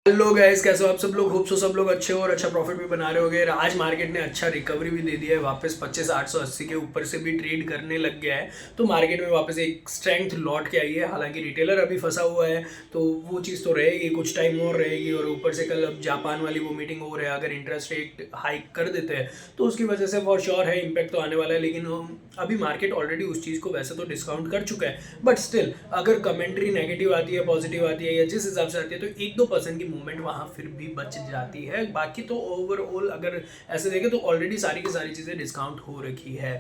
Hello guys, कैसे हो आप सब लोग। होप सो सब लोग अच्छे हो और अच्छा प्रॉफिट भी बना रहे होगे। आज मार्केट ने अच्छा रिकवरी भी दे दिया है, वापस 25,880 के ऊपर से भी ट्रेड करने लग गया है। तो मार्केट में वापस एक स्ट्रेंथ लौट के आई है। हालांकि रिटेलर अभी फंसा हुआ है, तो वो चीज़ तो रहेगी, कुछ टाइम और रहेगी। और ऊपर से कल अब जापान वाली वो मीटिंग हो रहा है, अगर इंटरेस्ट रेट हाइक कर देते हैं तो उसकी वजह से फॉर श्योर है इम्पैक्ट तो आने वाला है। लेकिन अभी मार्केट ऑलरेडी उस चीज़ को वैसे तो डिस्काउंट कर चुका है, बट स्टिल अगर कमेंट्री नेगेटिव आती है, पॉजिटिव आती है या जिस हिसाब से आती है, तो 1-2% की मूवमेंट वहाँ फिर भी बच जाती है। बाकी तो ओवरऑल अगर ऐसे देखें तो ऑलरेडी सारी की सारी चीज़ें डिस्काउंट हो रखी है।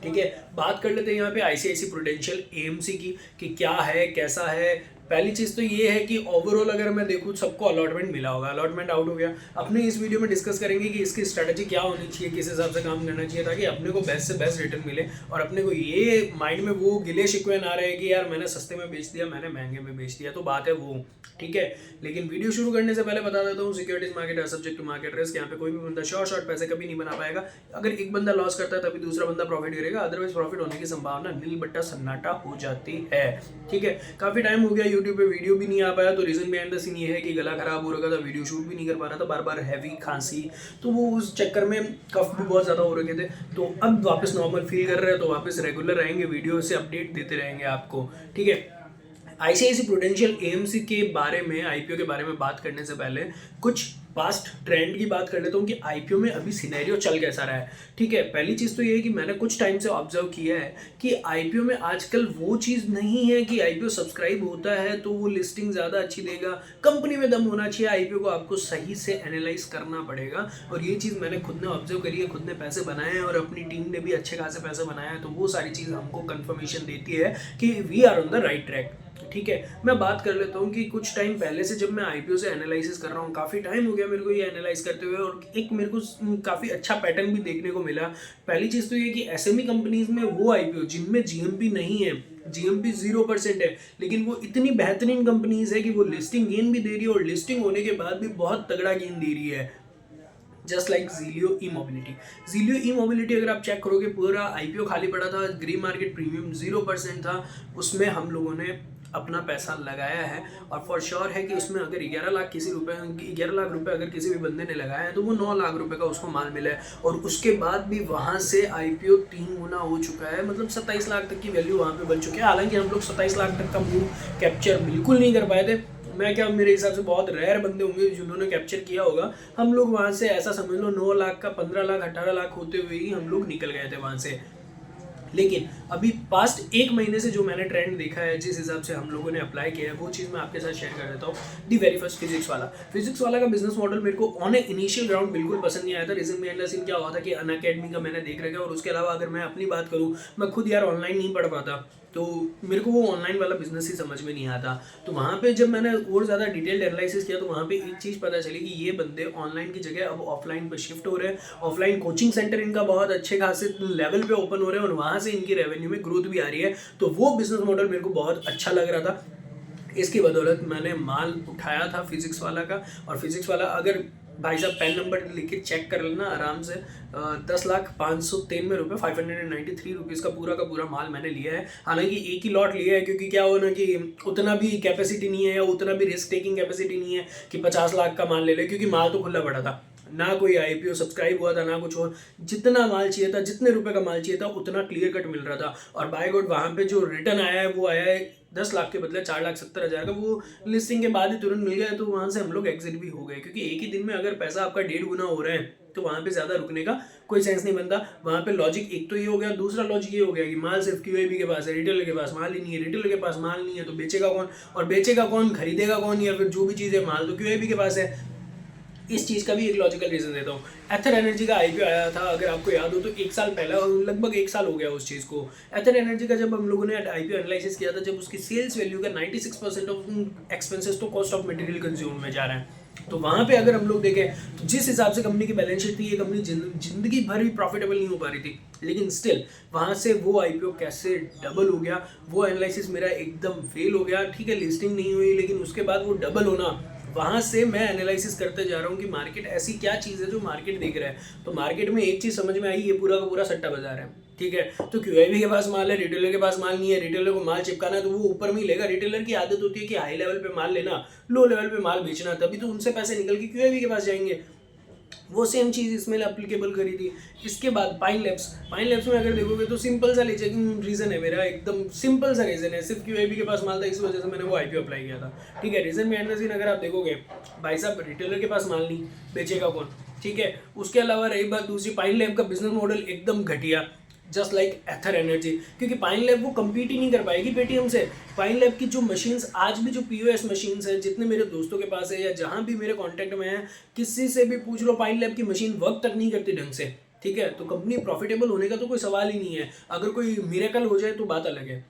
ठीक है, बात कर लेते हैं यहाँ पे आईसीआईसी प्रूडेंशियल एएमसी की कि क्या है कैसा है। पहली चीज़ तो ये है कि ओवरऑल अगर मैं देखूँ सबको अलॉटमेंट मिला होगा, अलॉटमेंट आउट हो गया। अपने इस वीडियो में डिस्कस करेंगे कि इसकी स्ट्रैटेजी क्या होनी चाहिए, किस हिसाब से काम करना चाहिए ताकि अपने को बेस्ट से बेस्ट रिटर्न मिले और अपने को ये माइंड में वो गिले शिकवे ना रहे कि यार मैंने सस्ते में बेच दिया, मैंने महंगे में बेच दिया। तो बात है वो, ठीक है। लेकिन वीडियो शुरू करने से पहले बता देता हूँ, सिक्योरिटीज मार्केट है सब्जेक्ट टू मार्केट रिस्क। यहाँ पे कोई भी बंदा शॉर्ट पैसे कभी नहीं बना पाएगा। अगर एक बंदा लॉस करता है तभी दूसरा बंदा प्रॉफिट करेगा, अदरवाइज प्रॉफिट होने की संभावना नील बट्टा सन्नाटा हो जाती है। ठीक है, काफी टाइम हो गया यूट्यूब पे वीडियो भी नहीं आ पाया, तो रीजन बिहाइंड द सीन ये है कि गला खराब हो रखा था, वीडियो शूट भी नहीं कर पा रहा था, बार बार हैवी खांसी, तो वो उस चक्कर में कफ भी बहुत ज़्यादा हो रखे थे। तो अब वापस नॉर्मल फील कर रहे हैं, तो वापस रेगुलर रहेंगे, वीडियो से अपडेट देते रहेंगे आपको। ठीक है, आईसीआईसी प्रूडेंशियल एएमसी के बारे में, आईपीओ के बारे में बात करने से पहले कुछ पास्ट ट्रेंड की बात कर लेता हूँ कि आईपीओ में अभी सिनेरियो चल कैसा रहा है। ठीक है, पहली चीज़ तो ये है कि मैंने कुछ टाइम से ऑब्जर्व किया है कि आईपीओ में आजकल वो चीज़ नहीं है कि आईपीओ सब्सक्राइब होता है तो वो लिस्टिंग ज़्यादा अच्छी देगा। कंपनी में दम होना चाहिए, आईपीओ को आपको सही से एनालाइज करना पड़ेगा। और ये चीज़ मैंने खुद ने ऑब्जर्व करी है, खुद ने पैसे बनाए हैं और अपनी टीम ने भी अच्छे खासे पैसे बनाए हैं। तो वो सारी चीज़ हमको कन्फर्मेशन देती है कि we are on the right track. ठीक है, मैं बात कर लेता हूँ कि कुछ टाइम पहले से जब मैं आईपीओ से एनालिसिस कर रहा हूँ, काफ़ी टाइम हो गया मेरे को ये एनालाइज करते हुए, और एक मेरे को काफ़ी अच्छा पैटर्न भी देखने को मिला। पहली चीज़ तो ये कि एसएमई कंपनीज में वो आईपीओ जिनमें जीएमपी नहीं है, जीएमपी 0% है, लेकिन वो इतनी बेहतरीन कंपनीज है कि वो लिस्टिंग गेन भी दे रही है और लिस्टिंग होने के बाद भी बहुत तगड़ा गेन दे रही है। जस्ट लाइक जीलियो ई मोबिलिटी। जीलियो ई मोबिलिटी अगर आप चेक करोगे, पूरा आईपीओ खाली पड़ा था, ग्रे मार्केट प्रीमियम 0% था, उसमें हम लोगों ने अपना पैसा लगाया है। और फॉर श्योर है कि उसमें अगर 11 लाख रुपए अगर किसी भी बंदे ने लगाया है तो वो 9 लाख रुपए का उसको माल मिला है। और उसके बाद भी वहाँ से आईपीओ 3 गुना हो चुका है, मतलब 27 लाख तक की वैल्यू वहाँ पे बन चुकी है। हालांकि हम लोग 27 लाख तक का मूव कैप्चर बिल्कुल नहीं कर पाए थे। मैं क्या, मेरे हिसाब से बहुत रेयर बंदे होंगे जिन्होंने कैप्चर किया होगा। हम लोग वहाँ से ऐसा समझ लो 9 लाख का 15 लाख 18 लाख होते हुए ही हम लोग निकल गए थे वहाँ से। लेकिन अभी पास्ट एक महीने से जो मैंने ट्रेंड देखा है, जिस हिसाब से हम लोगों ने अप्लाई किया है, वो चीज़ मैं आपके साथ शेयर कर देता हूँ। दी वेरी फर्स्ट फिजिक्स वाला का बिजनेस मॉडल मेरे को ऑन ए इनिशियल ग्राउंड बिल्कुल पसंद नहीं आया था। रीजन बिहाइंड द सीन क्या हुआ था कि अनअकैडमी का मैंने देख रखा है, और उसके अलावा अगर मैं अपनी बात करूँ, मैं खुद यार ऑनलाइन नहीं पढ़ पाता, तो मेरे को वो ऑनलाइन वाला बिजनेस ही समझ में नहीं आता। तो वहाँ पे जब मैंने और ज़्यादा डिटेल्ड एनालिसिस किया तो वहाँ पे एक चीज़ पता चली कि ये बंदे ऑनलाइन की जगह अब ऑफलाइन पे शिफ्ट हो रहे हैं। ऑफलाइन कोचिंग सेंटर इनका बहुत अच्छे खासे लेवल पे ओपन हो रहे हैं और वहाँ से इनकी रेवेन्यू में ग्रोथ भी आ रही है। तो वो बिजनेस मॉडल मेरे को बहुत अच्छा लग रहा था। इसकी बदौलत मैंने माल उठाया था फिजिक्स वाला का। और फिजिक्स वाला अगर भाई साहब पेन नंबर लिख चेक कर लेना आराम से, 10,593 रुपये 593 रुपीज़ का पूरा माल मैंने लिया है। हालांकि एक ही लॉट लिया है, क्योंकि क्या हो ना कि उतना भी कैपेसिटी नहीं है या उतना भी रिस्क टेकिंग कैपेसिटी नहीं है कि 50 लाख का माल ले ले, क्योंकि माल तो खुला पड़ा था, ना कोई आईपीओ सब्सक्राइब हुआ था ना कुछ और। जितना माल चाहिए था, जितने रुपए का माल चाहिए था, उतना क्लियर कट मिल रहा था। और बाय गॉड वहाँ पे जो रिटर्न आया है वो आया है 10 लाख के बदले 4,70,000 का, वो लिस्टिंग के बाद ही तुरंत मिल गया। तो वहाँ से हम लोग एग्जिट भी हो गए, क्योंकि एक ही दिन में अगर पैसा आपका 1.5 गुना हो रहा है तो वहाँ पे ज़्यादा रुकने का कोई सेंस नहीं बनता। वहाँ पे लॉजिक एक तो ये हो गया, दूसरा लॉजिक ये हो गया कि माल सिर्फ क्यूएबी के पास है, रिटेलर के पास माल ही नहीं है। रिटेलर के पास माल नहीं है तो बेचेगा कौन, और बेचेगा कौन, खरीदेगा कौन, या फिर जो भी चीज़ है माल तो क्यूएबी के पास है। इस चीज़ का भी एक लॉजिकल रीज़न देता हूँ। एथर एनर्जी का आईपीओ आया था, अगर आपको याद हो तो 1 साल पहले, लगभग 1 साल हो गया उस चीज़ को। एथर एनर्जी का जब हम लोगों ने आईपीओ एनालिसिस किया था, जब उसकी सेल्स वैल्यू का 96% ऑफ एक्सपेंसेस तो कॉस्ट ऑफ मटेरियल कंज्यूम में जा रहे हैं। तो वहाँ पे अगर हम लोग देखें तो जिस हिसाब से कंपनी की बैलेंस शीट थी, ये कंपनी जिंदगी भर भी प्रॉफिटेबल नहीं हो पा रही थी, लेकिन स्टिल वहाँ से वो आईपीओ कैसे डबल हो गया, वो एनालिसिस मेरा एकदम फेल हो गया। ठीक है, लिस्टिंग नहीं हुई, लेकिन उसके बाद वो डबल होना, वहाँ से मैं एनालिसिस करते जा रहा हूँ कि मार्केट ऐसी क्या चीज़ है जो मार्केट देख रहा है। तो मार्केट में एक चीज़ समझ में आई, ये पूरा का पूरा सट्टा बाजार है। ठीक है। तो QIB के पास माल है, रिटेलर के पास माल नहीं है, रिटेलर को माल चिपकाना है तो वो ऊपर में ही लेगा। रिटेलर की आदत होती है कि हाई लेवल पे माल लेना, लो लेवल पे माल बेचना, तभी तो उनसे पैसे निकल के QIB के पास जाएंगे। वो सेम चीज़ इसमें एप्लीकेबल करी थी। इसके बाद पाइन लैब्स में अगर देखोगे तो सिंपल सा लीजिंग रीज़न है मेरा, एकदम सिंपल सा रीज़न है, सिर्फ QIB के पास माल था इस वजह से मैंने वो IPO अप्लाई किया था। ठीक है, रीज़न बिहाइंड द सीन अगर आप देखोगे, भाई साहब रिटेलर के पास माल नहीं, बेचेगा कौन? ठीक है। उसके अलावा रही बात दूसरी, पाइन लैब का बिजनेस मॉडल एकदम घटिया, जस्ट लाइक एथर एनर्जी, क्योंकि पाइन लैब वो compete ही नहीं कर पाएगी पेटीएम से। पाइन लैब की जो मशीन्स आज भी, जो POS मशीन्स है, जितने मेरे दोस्तों के पास है या जहाँ भी मेरे कॉन्टैक्ट में है, किसी से भी पूछ लो, पाइन लैब की मशीन वर्क तक नहीं करती ढंग से। ठीक है, तो कंपनी प्रॉफिटेबल होने का तो कोई सवाल ही नहीं है। अगर कोई मिरेकल हो जाए तो बात अलग है।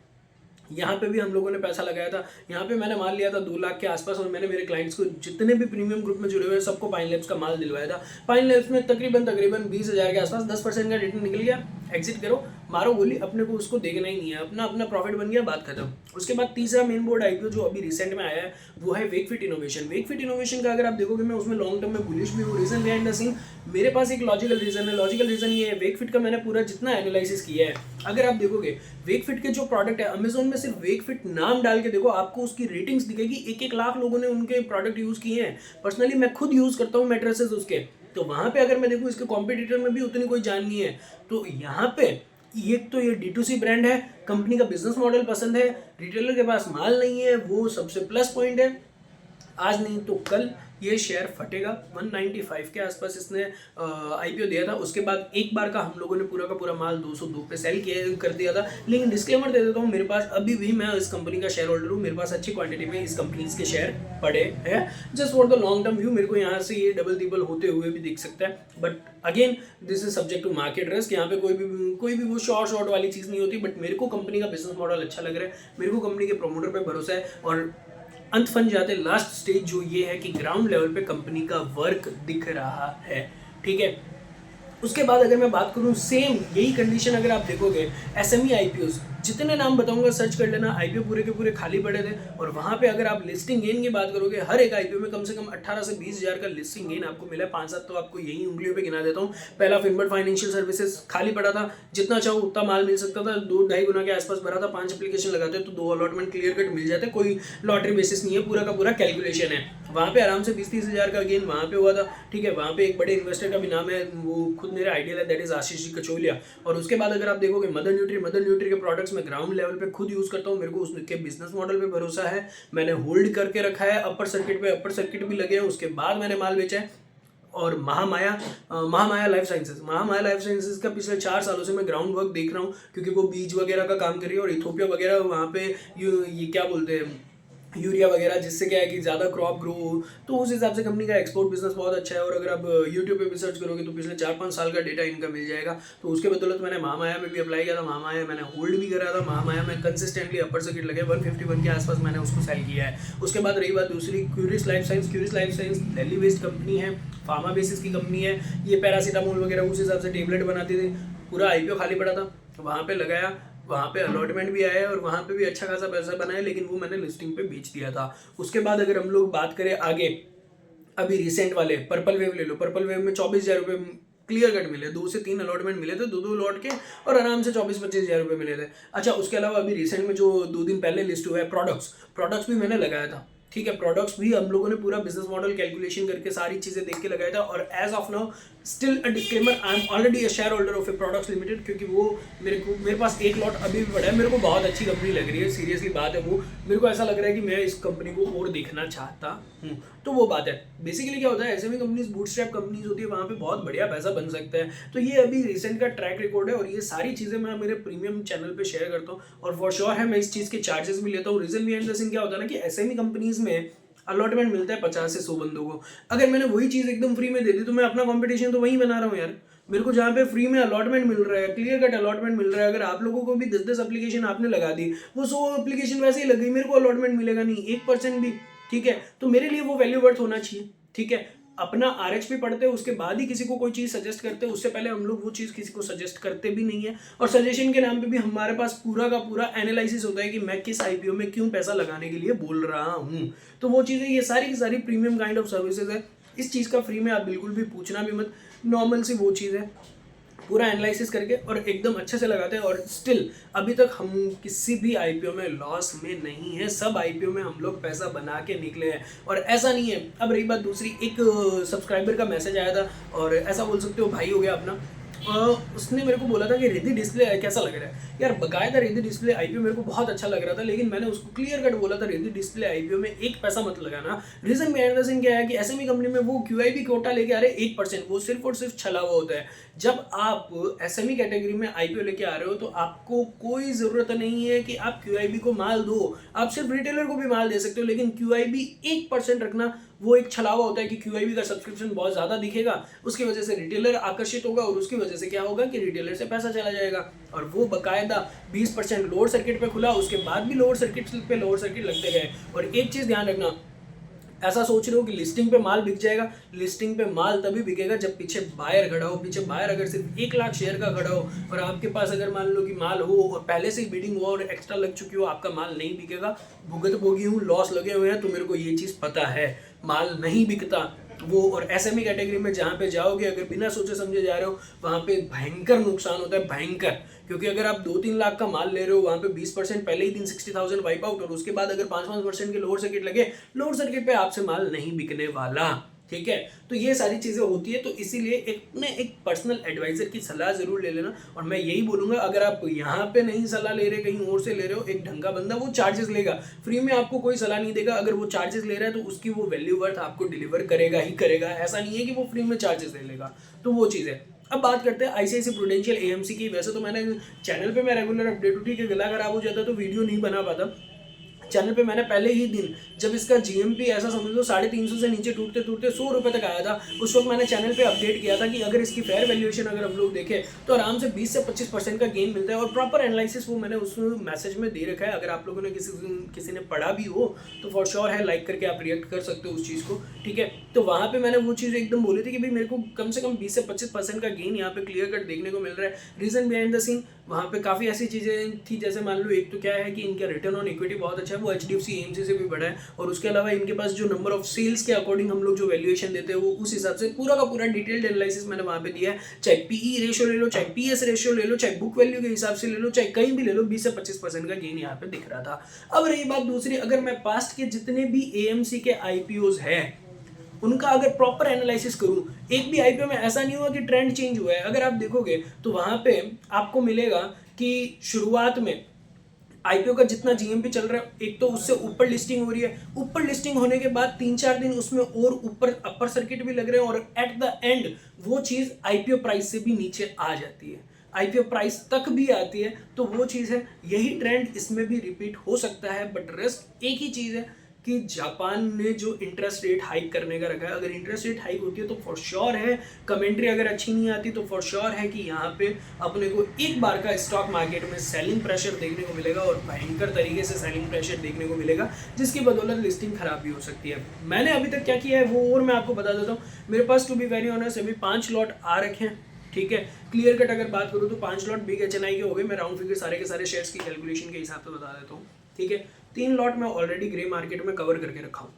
यहाँ पे भी हम लोगों ने पैसा लगाया था, यहाँ पे मैंने माल लिया था 2 लाख के आसपास, और मैंने मेरे क्लाइंट्स को, जितने भी प्रीमियम ग्रुप में जुड़े हुए हैं, सबको पाइन लैब्स का माल दिलवाया था। पाइन लैब्स में तकरीबन 20,000 के आसपास 10% का रिटर्न निकल गया। एग्जिट करो, मारो गोली, अपने को उसको देखना ही नहीं है, अपना अपना प्रॉफिट बन गया, बात खत्म। उसके बाद तीसरा मेन बोर्ड IPO जो अभी रिसेंट में आया है वो है वेकफिट इनोवेशन का अगर आप देखोगे, मैं उसमें लॉन्ग टर्म में बुलिश भी हूँ। रीजन बिहाइंड द सीन, मेरे पास एक लॉजिकल रीजन ये है, वेकफिट का मैंने पूरा जितना एनालिसिस किया है, अगर आप देखोगे वेकफिट के जो प्रोडक्ट है, अमेजोन में सिर्फ वेकफिट नाम डाल के देखो, आपको उसकी रेटिंग्स दिखेगी, 1-1 लाख लोगों ने उनके प्रोडक्ट यूज किए हैं। पर्सनली मैं खुद यूज करता हूँ मैट्रेसेस उसके, तो वहां पे अगर मैं देखूँ इसके कॉम्पिटिटर में भी उतनी कोई जान नहीं है। तो यहाँ पे ये तो ये D2C ब्रांड है, कंपनी का बिजनेस मॉडल पसंद है, रिटेलर के पास माल नहीं है, वो सबसे प्लस पॉइंट है। आज नहीं तो कल ये शेयर फटेगा। 195 के आसपास इसने IPO दिया था। उसके बाद एक बार का हम लोगों ने पूरा का पूरा माल 202 पे सेल कर दिया था। लेकिन डिस्क्लेमर दे देता हूँ, मेरे पास अभी भी, मैं इस कंपनी का शेयर होल्डर हूँ, मेरे पास अच्छी क्वांटिटी में इस कंपनीज के शेयर पड़े हैं, just for the long term view. मेरे को यहाँ से ये डबल ट्रिपल होते हुए भी दिख सकता है, but again this is subject to market risk. यहाँ पे कोई भी वो शॉर्ट वाली चीज़ नहीं होती। बट मेरे को कंपनी का बिजनेस मॉडल अच्छा लग रहा है, मेरे को कंपनी के प्रोमोटर पे भरोसा है। और अंत फन जाते लास्ट स्टेज जो ये है कि ग्राउंड लेवल पे कंपनी का वर्क दिख रहा है। ठीक है, उसके बाद अगर मैं बात करूं, सेम यही कंडीशन अगर आप देखोगे SME IPOs, जितने नाम बताऊंगा सर्च कर लेना, IPO पूरे के पूरे खाली पड़े थे। और वहां पे अगर आप लिस्टिंग गेन की बात करोगे, हर एक IPO में कम से कम 18 से 20 हज़ार का लिस्टिंग गेन आपको मिला है। 5-7 तो आपको यही उंगलियों पे गिना देता हूँ। पहला फिनबर्ड फाइनेंशियल सर्विसेज खाली पड़ा था, जितना चाहो उतना माल मिल सकता था, 2-2.5 गुना के आसपास भरा था। 5 एप्लीकेशन लगाते तो 2 अलॉटमेंट क्लियर कट मिल जाते, कोई लॉटरी बेसिस नहीं है, पूरा का पूरा कैलकुलेशन है। वहाँ पे आराम से 20-30 हज़ार का गेन वहाँ पे हुआ था। ठीक है, वहाँ पे एक बड़े इन्वेस्टर का भी नाम है, वो खुद मेरा आइडियल है, दैट इज आशीष जी कचोलिया। और उसके बाद अगर आप देखोगे मदर न्यूट्री के प्रोडक्ट्स में ग्राउंड लेवल पे खुद यूज करता हूँ, मेरे को उसके बिजनेस मॉडल पे भरोसा है, मैंने होल्ड करके रखा है। अपर सर्किट भी लगे हैं, उसके बाद मैंने माल बेचा है। और महामाया लाइफ साइंसेज का पिछले 4 सालों से मैं ग्राउंड वर्क देख रहा हूँ, क्योंकि वो बीज वगैरह का काम कर रही है, और इथोपिया वगैरह वहाँ पे ये क्या बोलते हैं, यूरिया वगैरह, जिससे क्या है कि ज़्यादा क्रॉप ग्रो हो। तो उस हिसाब से कंपनी का एक्सपोर्ट बिजनेस बहुत अच्छा है। और अगर आप यूट्यूब पे भी सर्च करोगे तो पिछले 4-5 साल का डेटा इनका मिल जाएगा। तो उसके बदौलत मैंने महामाया में भी अप्लाई किया था, महामाया मैंने होल्ड भी करा था। महामाया में कंसिस्टेंटली अपर सर्किट लगे, 151 के आसपास मैंने उसको सेल किया है। उसके बाद रही बात दूसरी, curious life science Delhi based company है, फार्मा बेसिस की कंपनी है। ये पैरासीटामोल वगैरह उस हिसाब से टेबलेट बनाती थी। पूरा IPO खाली पड़ा था, वहाँ पे लगाया, वहाँ पे अलॉटमेंट भी आया है, और वहाँ पे भी अच्छा खासा पैसा बना है, लेकिन वो मैंने लिस्टिंग पे बेच दिया था। उसके बाद अगर हम लोग बात करें आगे, अभी रिसेंट वाले पर्पल वेव ले लो, पर्पल वेव में 24,000 रुपये क्लियर कट मिले, 2 से 3 अलॉटमेंट मिले थे, 2 लॉट के, और आराम से 24-25 हज़ार रुपये मिले थे। अच्छा, उसके अलावा अभी रिसेंट में जो 2 दिन पहले लिस्ट हुआ है प्रोडक्ट्स भी मैंने लगाया था। ठीक है, प्रोडक्ट्स भी हम लोगों ने पूरा बिजनेस मॉडल कैलकुलेशन करके सारी चीज़ें देख के लगाया था। और as of now still a disclaimer, I am already a shareholder of A products limited, क्योंकि वो मेरे पास 1 लॉट अभी भी पड़ा है। मेरे को बहुत अच्छी कंपनी लग रही है, सीरियसली बात है वो। मेरे को ऐसा लग रहा है कि मैं इस कंपनी को और देखना चाहता हूँ। तो वो बात है। बेसिकली क्या होता है, ऐसे में कंपनीज बूटस्ट्रैप कंपनीज होती है, वहाँ पे बहुत बढ़िया पैसा बन सकता है। तो ये अभी रिसेंट का ट्रैक रिकॉर्ड है, और ये सारी चीज़ें मैं मेरे प्रीमियम चैनल पे शेयर करता हूँ। और फॉर श्योर है मैं इस चीज़ के चार्जेस भी लेता हूँ। रीजन बिहाइंड द सीन क्या होता है ना, कि SME कंपनीज में अलॉटमेंट मिलता है 50 से 100 बंदों को। अगर मैंने वही चीज़ एकदम फ्री में दे दी तो मैं अपना कंपटीशन तो वहीं बना रहा हूँ यार। मेरे को जहाँ पे फ्री में अलॉटमेंट मिल रहा है, क्लियर कट अलॉटमेंट मिल रहा है, अगर आप लोगों को भी 10-10 एप्लीकेशन आपने लगा दी, वो 100 एप्लीकेशन वैसे ही लग गई, मेरे को अलॉटमेंट मिलेगा नहीं 1% भी। ठीक है, तो मेरे लिए वो वैल्यू वर्थ होना चाहिए। ठीक है, अपना RHP पढ़ते हैं, उसके बाद ही किसी को कोई चीज़ सजेस्ट करते हैं, उससे पहले हम लोग वो चीज़ किसी को सजेस्ट करते भी नहीं है। और सजेशन के नाम पे भी हमारे पास पूरा का पूरा एनालिसिस होता है कि मैं किस IPO में क्यों पैसा लगाने के लिए बोल रहा हूँ। तो वो चीज़ें, ये सारी की सारी प्रीमियम काइंड ऑफ सर्विसेज है। इस चीज़ का फ्री में आप बिल्कुल भी पूछना भी मत, नॉर्मल सी वो चीज़ है। पूरा एनालिसिस करके और एकदम अच्छे से लगाते हैं। और स्टिल अभी तक हम किसी भी आईपीओ में लॉस में नहीं है, सब आईपीओ में हम लोग पैसा बना के निकले हैं। और ऐसा नहीं है। अब रही बात दूसरी, एक सब्सक्राइबर का मैसेज आया था और ऐसा बोल सकते हो भाई हो गया अपना, उसने मेरे को बोला था कि रिद्धि डिस्प्ले कैसा लग रहा है यार। बकायदा रिद्धि डिस्प्ले आईपीओ मेरे को बहुत अच्छा लग रहा था, लेकिन मैंने उसको क्लियर कट बोला था रिद्धि डिस्प्ले आईपीओ में एक पैसा मत लगाना। रीजन बिहाइंड द सीन क्या है कि एसएमई कंपनी में वो क्यूआईबी कोटा लेके आ रहे 1%, वो सिर्फ और सिर्फ छला हुआ होता है। जब आप एसएमई कैटेगरी में आईपीओ लेके आ रहे हो तो आपको कोई जरूरत नहीं है कि आप क्यूआईबी को माल दो, आप सिर्फ रिटेलर को भी माल दे सकते हो, लेकिन क्यूआईबी 1% रखना वो एक छलावा होता है कि क्यूआईबी का सब्सक्रिप्शन बहुत ज्यादा दिखेगा, उसकी वजह से रिटेलर आकर्षित होगा और उसकी वजह से क्या होगा कि रिटेलर से पैसा चला जाएगा। और वो बकायदा 20% लोअर सर्किट पे खुला, उसके बाद भी लोअर सर्किट पे लोअर सर्किट लगते गए। और एक चीज ध्यान रखना, ऐसा सोच रहे हो कि लिस्टिंग पे माल बिक जाएगा, लिस्टिंग पे माल तभी बिकेगा जब पीछे बायर खड़ा हो। पीछे बायर अगर सिर्फ 1 लाख शेयर का खड़ा हो और आपके पास अगर मान लो कि माल हो और पहले से ही बिडिंग हुआ और एक्स्ट्रा लग चुकी हो, आपका माल नहीं बिकेगा। भुगत भोगी हूँ, लॉस लगे हुए हैं, तो मेरे को ये चीज़ पता है, माल नहीं बिकता वो। और एसएमई कैटेगरी में जहाँ पे जाओगे अगर बिना सोचे समझे जा रहे हो, वहाँ पे भयंकर नुकसान होता है, भयंकर। क्योंकि अगर आप 2-3 लाख का माल ले रहे हो, वहाँ पे 20% पहले ही दिन 60,000 वाइप आउट, और उसके बाद अगर 5-5% के लोअर सर्किट लगे, लोअर सर्किट पे आपसे माल नहीं बिकने वाला। ठीक है, तो ये सारी चीज़ें होती है। तो इसीलिए एक पर्सनल एडवाइजर की सलाह जरूर ले लेना। और मैं यही बोलूँगा, अगर आप यहाँ पे नहीं सलाह ले रहे, कहीं और से ले रहे हो, एक ढंग का बंदा वो चार्जेस लेगा, फ्री में आपको कोई सलाह नहीं देगा। अगर वो चार्जेस ले रहा है तो उसकी वो वैल्यू वर्थ आपको डिलीवर करेगा ही करेगा, ऐसा नहीं है कि वो फ्री में चार्जेस ले लेगा। तो वो चीज़ है। अब बात करते हैं आईसीआईसी प्रूडेंशियल एएमसी की। वैसे तो मैंने चैनल पे मैं रेगुलर अपडेट उठी के गला खराब हो जाता तो वीडियो नहीं बना पाता। चैनल पे मैंने पहले ही दिन, जब इसका जीएमपी ऐसा समझ लो 350 से नीचे टूटते टूटते 100 रुपये तक आया था, उस वक्त मैंने चैनल पे अपडेट किया था कि अगर इसकी फेयर वैल्यूएशन अगर हम लोग देखें तो आराम से 20 से 25% का गेन मिलता है। और प्रॉपर एनालिसिस वो मैंने उस मैसेज में दे रखा है। अगर आप लोगों ने किसी ने पढ़ा भी हो तो फॉर श्योर है, लाइक करके आप रिएक्ट कर सकते हो उस चीज़ को। ठीक है, तो वहाँ पर मैंने वो चीज़ एकदम बोली थी कि भाई मेरे को कम से कम 20 से 25% का गेन यहाँ पे क्लियर कट देखने को मिल रहा है। रीजन बिहाइंड द सीन, वहाँ पे काफ़ी ऐसी चीज़ें थी, जैसे मान लो एक तो क्या है कि इनका रिटर्न ऑन इक्विटी बहुत अच्छा है, वो एचडीएफसी एएमसी से भी बड़ा है। और उसके अलावा इनके पास जो नंबर ऑफ सेल्स के अकॉर्डिंग हम लोग जो वैल्यूएशन देते हैं वो उस हिसाब से पूरा का पूरा डिटेल्ड एनालिसिस मैंने वहाँ पे दिया है। चाहे पीई रेशियो ले लो, चाहे पीएस रेशियो ले लो, चाहे बुक वैल्यू के हिसाब से ले लो, चाहे कहीं भी ले लो, 20 से 25% का गेन यहाँ पे दिख रहा था। अब रही बात दूसरी, अगर मैं पास्ट के जितने भी एएमसी के आईपीओज है उनका अगर प्रॉपर एनालिसिस करूं, एक भी आईपीओ में ऐसा नहीं हुआ कि ट्रेंड चेंज हुआ है। अगर आप देखोगे तो वहां पे आपको मिलेगा कि शुरुआत में आईपीओ का जितना जीएमपी चल रहा है, एक तो उससे ऊपर लिस्टिंग हो रही है, ऊपर लिस्टिंग होने के बाद 3-4 दिन उसमें और ऊपर अपर सर्किट भी लग रहे हैं, और एट द एंड वो चीज़ आईपीओ प्राइस से भी नीचे आ जाती है, आईपीओ प्राइस तक भी आती है। तो वो चीज़ है, यही ट्रेंड इसमें भी रिपीट हो सकता है। बट रेस्ट एक ही चीज़ है कि जापान ने जो इंटरेस्ट रेट हाइक करने का रखा है, अगर इंटरेस्ट रेट हाइक होती है तो फॉर श्योर है, कमेंट्री अगर अच्छी नहीं आती तो फॉर श्योर है कि यहाँ पे अपने को एक बार का स्टॉक मार्केट में सेलिंग प्रेशर देखने को मिलेगा, और भयंकर तरीके से सेलिंग प्रेशर देखने को मिलेगा, जिसकी बदौलत लिस्टिंग खराब भी हो सकती है। मैंने अभी तक क्या किया है वो और मैं आपको बता देता हूँ। मेरे पास टू बी वेरी ऑनेस्ट अभी 5 लॉट आ रखे हैं। ठीक है, क्लियर कट अगर बात करूँ तो 5 लॉट बिग एचएनआई के हो गए। मैं राउंड फिगर सारे के सारे शेयर्स की कैलकुलेशन के हिसाब से बता देता हूँ। ठीक है, 3 लॉट मैं ऑलरेडी ग्रे मार्केट में कवर करके रखा हूँ,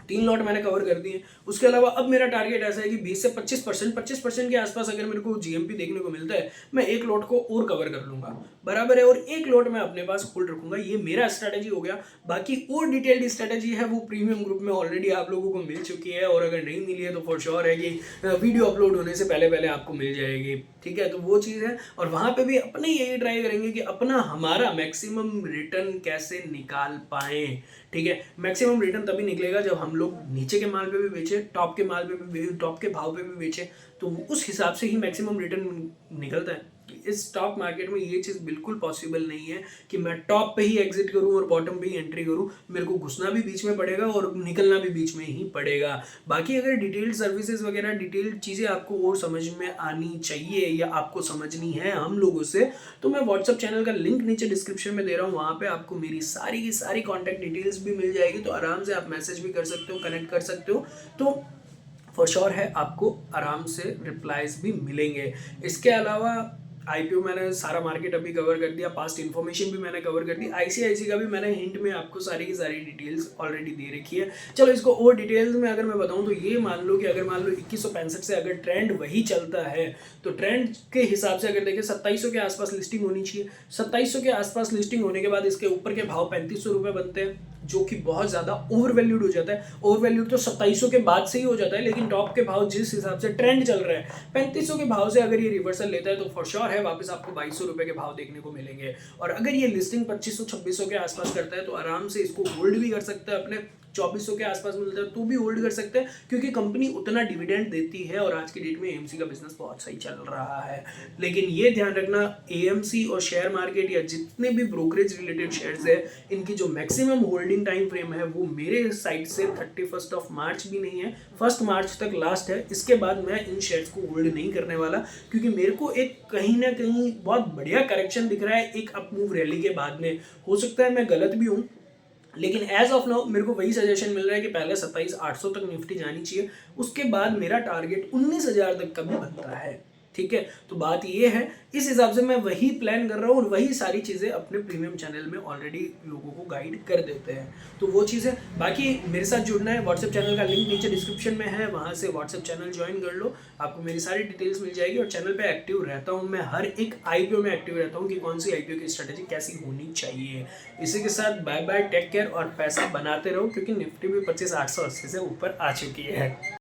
3 लॉट मैंने कवर कर दिए। उसके अलावा अब मेरा टारगेट ऐसा है कि 20 से 25% के आसपास अगर मेरे को जीएमपी देखने को मिलता है, मैं 1 लॉट को और कवर कर लूंगा, बराबर है, और 1 लॉट मैं अपने पास होल्ड रखूंगा। ये मेरा स्ट्रैटेजी हो गया। बाकी और डिटेल्ड स्ट्रैटेजी है वो प्रीमियम ग्रुप में ऑलरेडी आप लोगों को मिल चुकी है, और अगर नहीं मिली है तो फॉर श्योर है कि वीडियो अपलोड होने से पहले पहले आपको मिल जाएगी। ठीक है, तो वो चीज़ है, और वहाँ पे भी अपने यही ट्राई करेंगे कि अपना हमारा मैक्सिमम रिटर्न कैसे निकाल पाएँ। ठीक है, मैक्सिमम रिटर्न तभी निकलेगा जब हम लोग नीचे के माल पे भी बेचे, टॉप के माल पे भी, टॉप के भाव पे भी बेचे, तो उस हिसाब से ही मैक्सिमम रिटर्न निकलता है। इस स्टॉक मार्केट में ये चीज़ बिल्कुल पॉसिबल नहीं है कि मैं टॉप पे ही एग्जिट करूं और बॉटम पे ही एंट्री करूं। मेरे को घुसना भी बीच में पड़ेगा और निकलना भी बीच में ही पड़ेगा। बाकी अगर डिटेल्ड सर्विसेज वगैरह डिटेल्ड चीज़ें आपको और समझ में आनी चाहिए या आपको समझनी है हम लोगों से, तो मैं व्हाट्सअप चैनल का लिंक नीचे डिस्क्रिप्शन में दे रहा हूँ। वहाँ पर आपको मेरी सारी की सारी कॉन्टैक्ट डिटेल्स भी मिल जाएगी, तो आराम से आप मैसेज भी कर सकते हो, कनेक्ट कर सकते हो, तो फॉर श्योर है आपको आराम से रिप्लाईज भी मिलेंगे। इसके अलावा आईपीओ मैंने सारा मार्केट अभी कवर कर दिया, पास्ट इन्फॉर्मेशन भी मैंने कवर कर दी, आईसीआईसी का भी मैंने हिंट में आपको सारी की सारी डिटेल्स ऑलरेडी दे रखी है। चलो इसको और डिटेल्स में अगर मैं बताऊं तो ये मान लो कि अगर मान लो 2165 से अगर ट्रेंड वही चलता है तो ट्रेंड के हिसाब से अगर देखें 2700 के आसपास लिस्टिंग होनी चाहिए। 2700 के आसपास लिस्टिंग होने के बाद इसके ऊपर के भाव 3500 रुपये बनते हैं, जो कि बहुत ज़्यादा ओवर वैल्यूड हो जाता है। ओवर वैल्यूड तो 2700 के बाद से ही हो जाता है, लेकिन टॉप के भाव जिस हिसाब से ट्रेंड चल रहा है 3500 के भाव से अगर ये रिवर्सल लेता है तो फॉर श्योर है वापस आपको 2200 रुपये के भाव देखने को मिलेंगे। और अगर ये लिस्टिंग 2500-2600 के आसपास करता है तो आराम से इसको होल्ड भी कर सकता है, अपने 2400 के आसपास मिलता है तो भी होल्ड कर सकते हैं, क्योंकि कंपनी उतना डिविडेंड देती है और आज की डेट में एएमसी का बिजनेस बहुत सही चल रहा है। लेकिन ये ध्यान रखना, एएमसी और शेयर मार्केट या जितने भी ब्रोकरेज रिलेटेड शेयर्स है, इनकी जो मैक्सिमम होल्डिंग टाइम फ्रेम है वो मेरे साइड से 31 मार्च भी नहीं है, 1 मार्च तक लास्ट है। इसके बाद मैं इन शेयर्स को होल्ड नहीं करने वाला, क्योंकि मेरे को एक कहीं ना कहीं बहुत बढ़िया करेक्शन दिख रहा है एक अप मूव रैली के बाद में। हो सकता है मैं गलत भी हूँ, लेकिन एज ऑफ नाउ मेरे को वही सजेशन मिल रहा है कि पहले 27,800 तक निफ्टी जानी चाहिए, उसके बाद मेरा टारगेट 19,000 तक का भी बनता है। ठीक है, तो बात ये है, इस हिसाब से मैं वही प्लान कर रहा हूँ और वही सारी चीज़ें अपने प्रीमियम चैनल में ऑलरेडी लोगों को गाइड कर देते हैं। तो वो चीज़ है। बाकी मेरे साथ जुड़ना है, व्हाट्सएप चैनल का लिंक नीचे डिस्क्रिप्शन में है, वहाँ से व्हाट्सएप चैनल ज्वाइन कर लो, आपको मेरी सारी डिटेल्स मिल जाएगी। और चैनल पे एक्टिव रहता हूँ मैं, हर एक आईपीओ में एक्टिव रहता हूँ कि कौन सी आईपीओ की स्ट्रेटेजी कैसी होनी चाहिए। इसी के साथ बाय बाय, टेक केयर और पैसा बनाते रहो, क्योंकि निफ्टी भी 25,880 से ऊपर आ चुकी है।